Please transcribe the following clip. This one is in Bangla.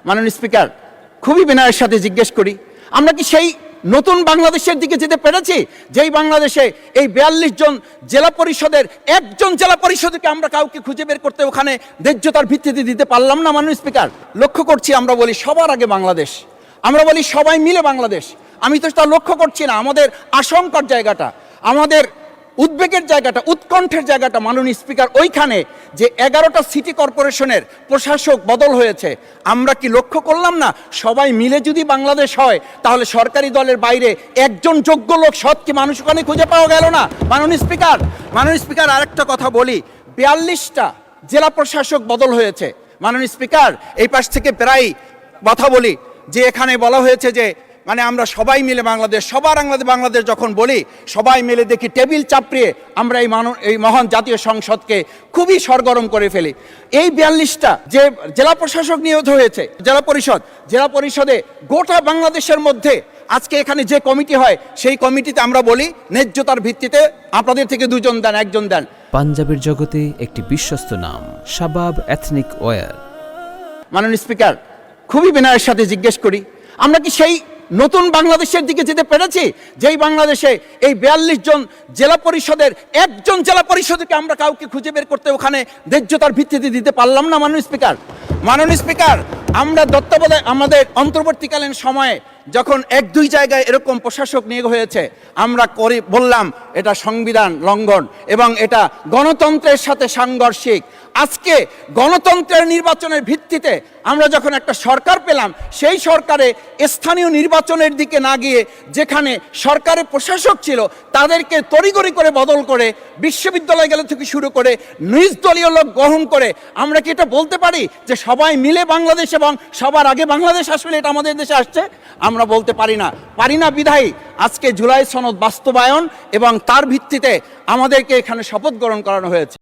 মাননীয় স্পিকার, খুবই বিনয়ের সাথে জিজ্ঞেস করি, আমরা কি সেই নতুন বাংলাদেশের দিকে যেতে পেরেছি যেই বাংলাদেশে এই ৪২ জন জেলা পরিষদের একজন জেলা পরিষদকে আমরা কাউকে খুঁজে বের করতে ওখানে ন্যায্যতার ভিত্তিতে দিতে পারলাম না? মাননীয় স্পিকার, লক্ষ্য করছি আমরা বলি সবার আগে বাংলাদেশ, আমরা বলি সবাই মিলে বাংলাদেশ। আমি তো তা লক্ষ্য করছি না। আমাদের আশঙ্কার জায়গাটা, আমাদের উদ্বেগের জায়গাটা, উৎকণ্ঠের জায়গাটা মাননীয় স্পিকার ওইখানে যে 11টা সিটি কর্পোরেশনের প্রশাসক বদল হয়েছে, আমরা কি লক্ষ্য করলাম না? সবাই মিলে যদি বাংলাদেশ হয় তাহলে সরকারি দলের বাইরে একজন যোগ্য লোক, সৎ কি মানুষ ওখানে খুঁজে পাওয়া গেল না? মাননীয় স্পিকার আরেকটা কথা বলি, 42টা জেলা প্রশাসক বদল হয়েছে। মাননীয় স্পিকার, এই পাশ থেকে প্রায় কথা বলি যে এখানে বলা হয়েছে যে মানে আমরা সবাই মিলে বাংলাদেশ, সবার বাংলাদেশ যখন বলি, সবাই মিলে দেখি টেবিল চাপড়িয়ে আমরা এই মহান জাতীয় সংসদকে খুবই সরগরম করে ফেলি। এই 42টা যে জেলা প্রশাসক নিয়োগ হয়েছে, জেলা পরিষদে গোটা বাংলাদেশের মধ্যে আজকে এখানে যে কমিটি হয় সেই কমিটিতে আমরা বলি ন্যায্যতার ভিত্তিতে আপনাদের থেকে 2 জন দেন, 1 জন দেন। পাঞ্জাবের জগতে একটি বিশ্বস্ত নাম, শাবাব এথনিক ওয়্যার। মাননীয় স্পিকার, খুবই বিনয়ের সাথে জিজ্ঞেস করি, আমরা কি সেই নতুন বাংলাদেশের দিকে যেতে পেরেছি যেই বাংলাদেশে এই ৪২ জন জেলা পরিষদের একজন জেলা পরিষদকে আমরা কাউকে খুঁজে বের করতে ওখানে ন্যায্যতার ভিত্তিতে দিতে পারলাম না? মাননীয় স্পিকার, আমরা তত্ত্বাবধায়ক আমাদের অন্তর্বর্তীকালীন সময়ে যখন 1-2 জায়গায় এরকম প্রশাসক নিয়োগ হয়েছে, আমরা বললাম এটা সংবিধান লঙ্ঘন এবং এটা গণতন্ত্রের সাথে সাংঘর্ষিক। আজকে গণতন্ত্রের নির্বাচনের ভিত্তিতে আমরা যখন একটা সরকার পেলাম, সেই সরকারে স্থানীয় নির্বাচনের দিকে না গিয়ে যেখানে সরকারের প্রশাসক ছিল তাদেরকে তড়িঘড়ি করে বদল করে বিশ্ববিদ্যালয় গেলে থেকে শুরু করে নিজ দলীয় লোক গ্রহণ করে আমরা কি এটা বলতে পারি যে সবাই মিলে বাংলাদেশ এবং সবার আগে বাংলাদেশ আসলে এটা আমাদের দেশে আসছে? আমরা বলতে পারি না বিধায়ী আজকে জুলাই সনদ বাস্তবায়ন এবং তার ভিত্তিতে আমাদেরকে এখানে শপথ গ্রহণ করানো হয়েছে।